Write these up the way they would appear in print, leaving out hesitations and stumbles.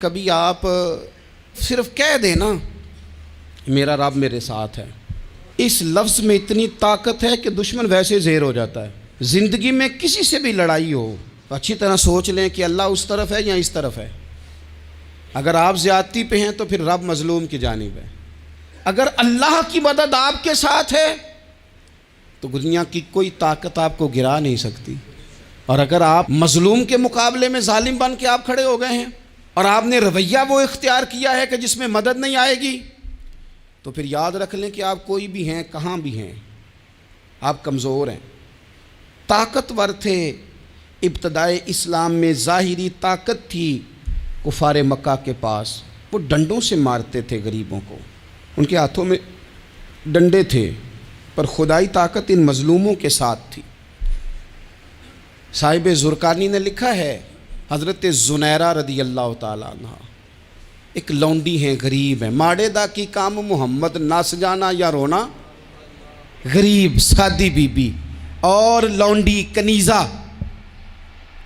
کبھی آپ صرف کہہ دیں نا میرا رب میرے ساتھ ہے، اس لفظ میں اتنی طاقت ہے کہ دشمن ویسے زیر ہو جاتا ہے۔ زندگی میں کسی سے بھی لڑائی ہو تو اچھی طرح سوچ لیں کہ اللہ اس طرف ہے یا اس طرف ہے۔ اگر آپ زیادتی پہ ہیں تو پھر رب مظلوم کی جانب ہے۔ اگر اللہ کی مدد آپ کے ساتھ ہے تو دنیا کی کوئی طاقت آپ کو گرا نہیں سکتی، اور اگر آپ مظلوم کے مقابلے میں ظالم بن کے آپ کھڑے ہو گئے ہیں اور آپ نے رویہ وہ اختیار کیا ہے کہ جس میں مدد نہیں آئے گی، تو پھر یاد رکھ لیں کہ آپ کوئی بھی ہیں، کہاں بھی ہیں، آپ کمزور ہیں۔ طاقتور تھے ابتدائے اسلام میں، ظاہری طاقت تھی کفار مکہ کے پاس، وہ ڈنڈوں سے مارتے تھے غریبوں کو، ان کے ہاتھوں میں ڈنڈے تھے، پر خدائی طاقت ان مظلوموں کے ساتھ تھی۔ صاحب زرقانی نے لکھا ہے، حضرت زنیرہ رضی اللہ تعالیٰ عنہ ایک لونڈی ہیں، غریب ہیں، ماڑے دا کی کام محمد نس جانا یا رونا، غریب سادی بی بی اور لونڈی کنیزہ،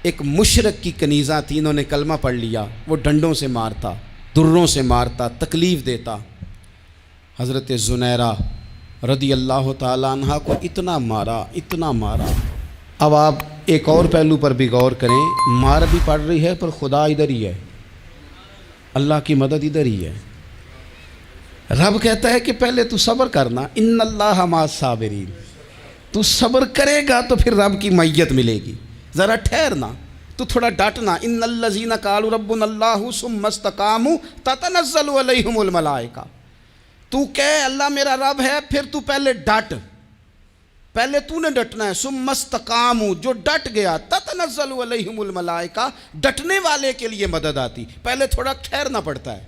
ایک مشرک کی کنیزہ تھی، انہوں نے کلمہ پڑھ لیا، وہ ڈنڈوں سے مارتا، دروں سے مارتا، تکلیف دیتا۔ حضرت زنیرہ رضی اللہ تعالیٰ عنہ کو اتنا مارا، اتنا مارا۔ اب آپ ایک اور پہلو پر بھی غور کریں، مار بھی پڑ رہی ہے پر خدا ادھر ہی ہے، اللہ کی مدد ادھر ہی ہے۔ رب کہتا ہے کہ پہلے تو صبر کرنا، ان اللہ مع الصابرین، تو صبر کرے گا تو پھر رب کی معیت ملے گی، ذرا ٹھہرنا، تو تھوڑا ڈٹنا۔ ان الذین قالوا ربنا اللہ ثم استقاموا تتنزل علیہم الملائکہ، تو کہے اللہ میرا رب ہے، پھر تو پہلے ڈٹ، پہلے تو نے ڈٹنا ہے۔ ثم استقاموا، جو ڈٹ گیا، تتنزل علیہم الملائکہ، ڈٹنے والے کے لیے مدد آتی، پہلے تھوڑا ٹھہرنا پڑتا ہے،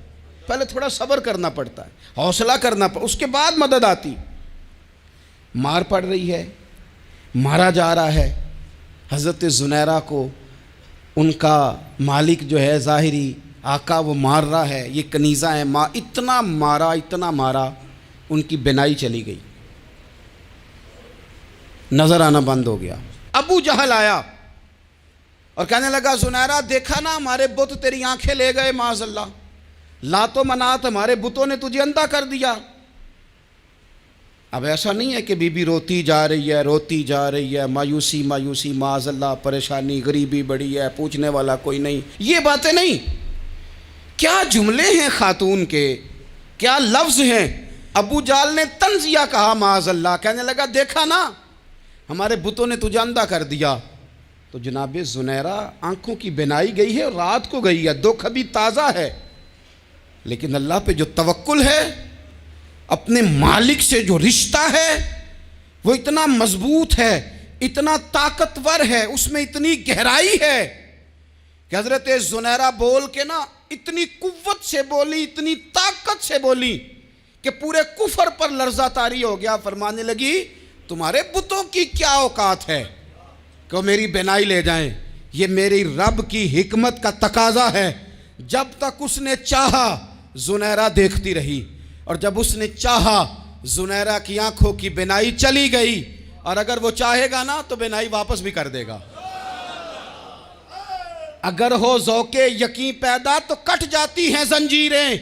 پہلے تھوڑا صبر کرنا پڑتا ہے، حوصلہ کرنا پڑتا، اس کے بعد مدد آتی۔ مار پڑ رہی ہے، مارا جا رہا ہے، حضرت زنیرہ کو ان کا مالک جو ہے ظاہری آقا وہ مار رہا ہے، یہ کنیزہ ہے، اتنا مارا، اتنا مارا، ان کی بینائی چلی گئی، نظر آنا بند ہو گیا۔ ابو جہل آیا اور کہنے لگا زنیرہ دیکھا نا ہمارے بت تیری آنکھیں لے گئے، معاذ اللہ، لات و منات ہمارے بتوں نے تجھے اندھا کر دیا۔ اب ایسا نہیں ہے کہ بی بی روتی جا رہی ہے، روتی جا رہی ہے، مایوسی مایوسی، معاذ اللہ، پریشانی، غریبی بڑی ہے، پوچھنے والا کوئی نہیں، یہ باتیں نہیں۔ کیا جملے ہیں خاتون کے، کیا لفظ ہیں۔ ابو جہل نے تنزیہ کہا، معاذ اللہ، کہنے لگا دیکھا نا ہمارے بتوں نے تجھے اندھا کر دیا۔ تو جناب زنیرہ آنکھوں کی بینائی گئی ہے، رات کو گئی ہے، دکھ ابھی تازہ ہے، لیکن اللہ پہ جو توکل ہے، اپنے مالک سے جو رشتہ ہے وہ اتنا مضبوط ہے، اتنا طاقتور ہے، اس میں اتنی گہرائی ہے کہ حضرت زنیرہ بول کے نا اتنی قوت سے بولی، اتنی طاقت سے بولی کہ پورے کفر پر لرزہ طاری ہو گیا۔ فرمانے لگی تمہارے بتوں کی کیا اوقات ہے کہ وہ میری بینائی لے جائیں، یہ میری رب کی حکمت کا تقاضا ہے۔ جب تک اس نے چاہا زنیرہ دیکھتی رہی، اور جب اس نے چاہا زنیرہ کی آنکھوں کی بینائی چلی گئی، اور اگر وہ چاہے گا نا تو بینائی واپس بھی کر دے گا۔ اگر ہو ذوق یقین پیدا تو کٹ جاتی ہیں زنجیریں،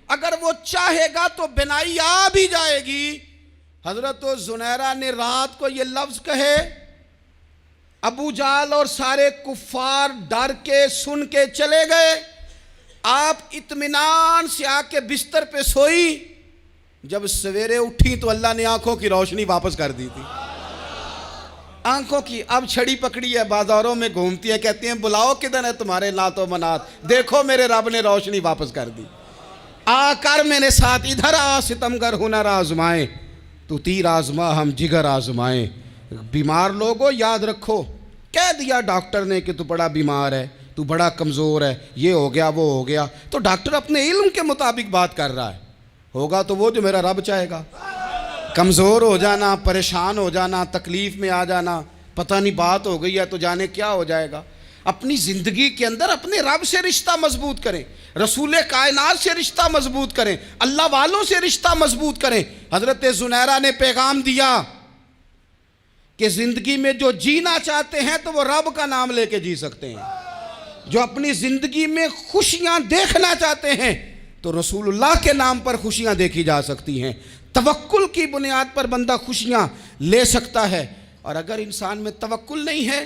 اگر وہ چاہے گا تو بینائی آ بھی جائے گی۔ حضرت زنیرہ نے رات کو یہ لفظ کہے، ابو جہل اور سارے کفار ڈر کے سن کے چلے گئے، آپ اطمینان سے آ کے بستر پہ سوئی۔ جب سویرے اٹھی تو اللہ نے آنکھوں کی روشنی واپس کر دی تھی، آنکھوں کی اب چھڑی پکڑی ہے، بازاروں میں گھومتی ہے، کہتی ہیں بلاؤ کدھر ہے تمہارے لات و منات، دیکھو میرے رب نے روشنی واپس کر دی، آ کر میرے ساتھ ادھر آ، ستمگر ہنر آزمائیں، تو تیر آزما ہم جگر آزمائیں۔ بیمار لوگوں یاد رکھو، کہہ دیا ڈاکٹر نے کہ تو بڑا بیمار ہے، تو بڑا کمزور ہے، یہ ہو گیا وہ ہو گیا، تو ڈاکٹر اپنے علم کے مطابق بات کر رہا ہے، ہوگا تو وہ جو میرا رب چاہے گا۔ کمزور ہو جانا، پریشان ہو جانا، تکلیف میں آ جانا، پتہ نہیں بات ہو گئی ہے تو جانے کیا ہو جائے گا۔ اپنی زندگی کے اندر اپنے رب سے رشتہ مضبوط کریں، رسول کائنات سے رشتہ مضبوط کریں، اللہ والوں سے رشتہ مضبوط کریں۔ حضرت زنیرہ نے پیغام دیا کہ زندگی میں جو جینا چاہتے ہیں تو وہ رب کا نام لے کے جی سکتے ہیں۔ جو اپنی زندگی میں خوشیاں دیکھنا چاہتے ہیں تو رسول اللہ کے نام پر خوشیاں دیکھی جا سکتی ہیں. توکل کی بنیاد پر بندہ خوشیاں لے سکتا ہے. اور اگر انسان میں توکل نہیں ہے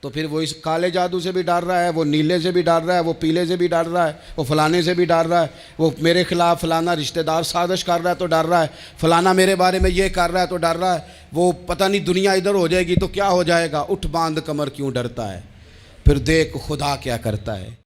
تو پھر وہ اس کالے جادو سے بھی ڈر رہا ہے, وہ نیلے سے بھی ڈر رہا ہے, وہ پیلے سے بھی ڈر رہا ہے, وہ فلانے سے بھی ڈر رہا ہے, وہ میرے خلاف فلانا رشتہ دار سازش کر رہا ہے تو ڈر رہا ہے, فلانا میرے بارے میں یہ کر رہا ہے تو ڈر رہا ہے, وہ پتہ نہیں دنیا ادھر ہو جائے گی تو کیا ہو جائے گا. اٹھ باندھ کمر کیوں ڈرتا ہے, پھر دیکھ خدا کیا کرتا ہے.